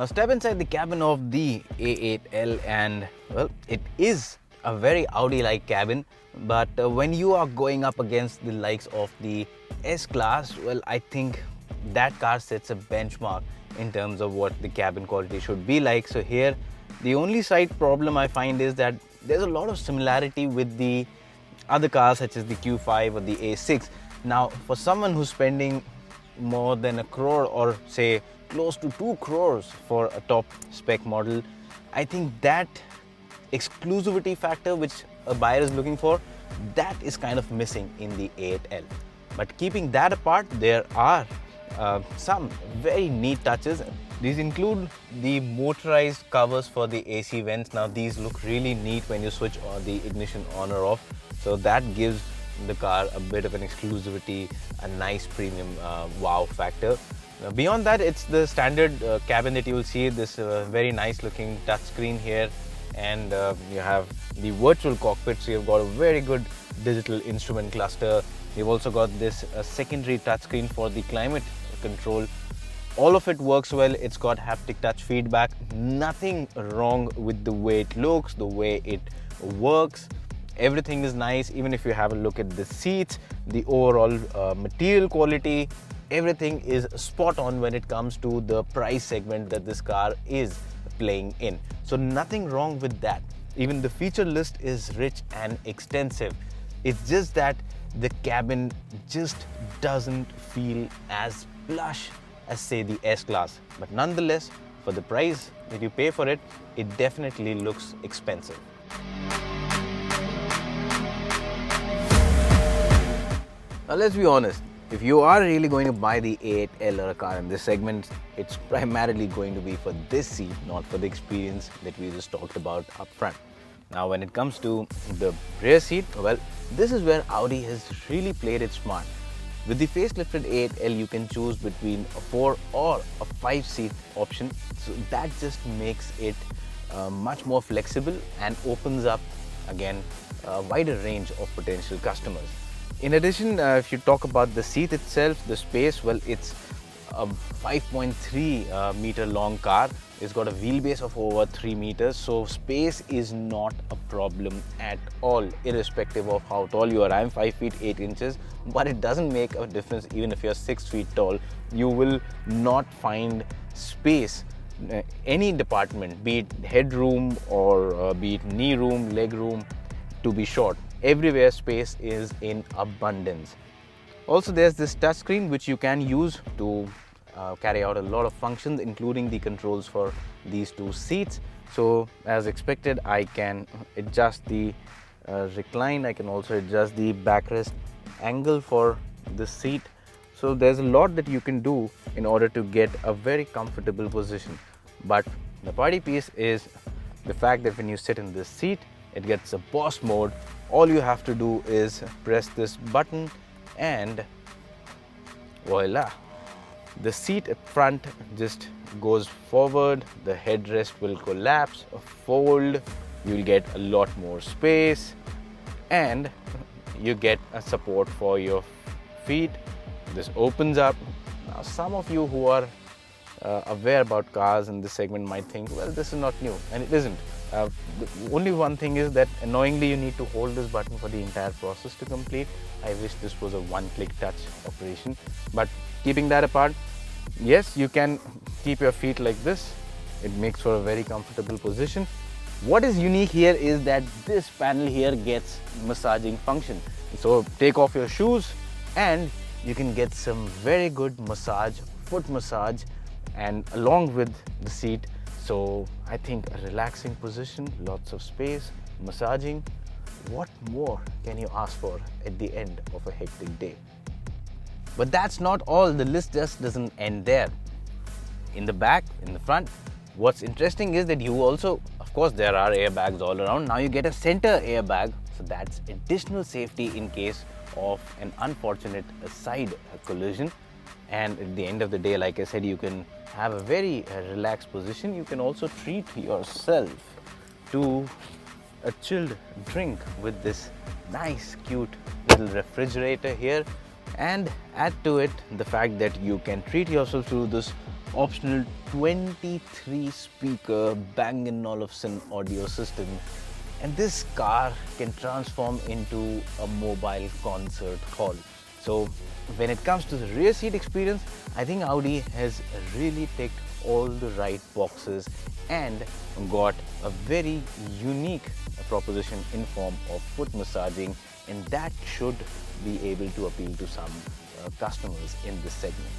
step inside the cabin of the A8L and well, it is a very Audi-like cabin, but when you are going up against the likes of the S-Class, well, I think that car sets a benchmark in terms of what the cabin quality should be like. So here, the only slight problem I find is that there's a lot of similarity with the other cars such as the Q5 or the A6. Now, for someone who's spending more than a crore or say close to 2 crores for a top spec model, I think that exclusivity factor which a buyer is looking for, that is kind of missing in the A8L. But keeping that apart, there are some very neat touches. These include the motorized covers for the AC vents. Now these look really neat when you switch on the ignition on or off. So that gives the car a bit of an exclusivity, a nice premium wow factor. Now, beyond that, it's the standard cabin that you will see, this very nice looking touchscreen here, and you have the virtual cockpit, so you've got a very good digital instrument cluster. You've also got this secondary touchscreen for the climate control. All of it works well. It's got haptic touch feedback. Nothing wrong with the way it looks, the way it works. Everything is nice. Even if you have a look at the seats, the overall material quality, everything is spot on when it comes to the price segment that this car is playing in. So nothing wrong with that. Even the feature list is rich and extensive. It's just that the cabin just doesn't feel as plush as say the S-Class. But nonetheless, for the price that you pay for it, it definitely looks expensive. Now let's be honest, if you are really going to buy the A8L or a car in this segment, it's primarily going to be for this seat, not for the experience that we just talked about up front. Now when it comes to the rear seat, well, this is where Audi has really played it smart. With the facelifted A8L, you can choose between a 4 or a 5 seat option. So that just makes it much more flexible and opens up, again, a wider range of potential customers. In addition, if you talk about the seat itself, the space, well, it's a 5.3 meter long car. It's got a wheelbase of over 3 meters, so space is not a problem at all, irrespective of how tall you are. I'm 5 feet 8 inches, but it doesn't make a difference even if you're 6 feet tall. You will not find space, any department, be it headroom or be it knee room, leg room, to be short. Everywhere space is in abundance. Also, there's this touchscreen which you can use to carry out a lot of functions, including the controls for these 2 seats. So as expected, I can adjust the recline. I can also adjust the backrest angle for the seat. So there's a lot that you can do in order to get a very comfortable position. But the party piece is the fact that when you sit in this seat, it gets a boss mode. All you have to do is press this button and voila, the seat at front just goes forward, the headrest will collapse, fold, you'll get a lot more space, and you get a support for your feet. This opens up. Now some of you who are aware about cars in this segment might think, well, this is not new, and it isn't. The only one thing is that annoyingly you need to hold this button for the entire process to complete. I wish this was a one-click touch operation. But keeping that apart, yes, you can keep your feet like this. It makes for a very comfortable position. What is unique here is that this panel here gets massaging function. So take off your shoes and you can get some very good massage, foot massage, and along with the seat. So I think a relaxing position, lots of space, massaging. What more can you ask for at the end of a hectic day? But that's not all. The list just doesn't end there. In the back, in the front, what's interesting is that you also, of course, there are airbags all around. Now you get a center airbag. So that's additional safety in case of an unfortunate side collision. And at the end of the day, like I said, you can have a very relaxed position. You can also treat yourself to a chilled drink with this nice, cute little refrigerator here. And add to it the fact that you can treat yourself to this optional 23 speaker Bang & Olufsen audio system, and this car can transform into a mobile concert hall. So when it comes to the rear seat experience, I think Audi has really ticked all the right boxes and got a very unique proposition in form of foot massaging, and that should be able to appeal to some customers in this segment.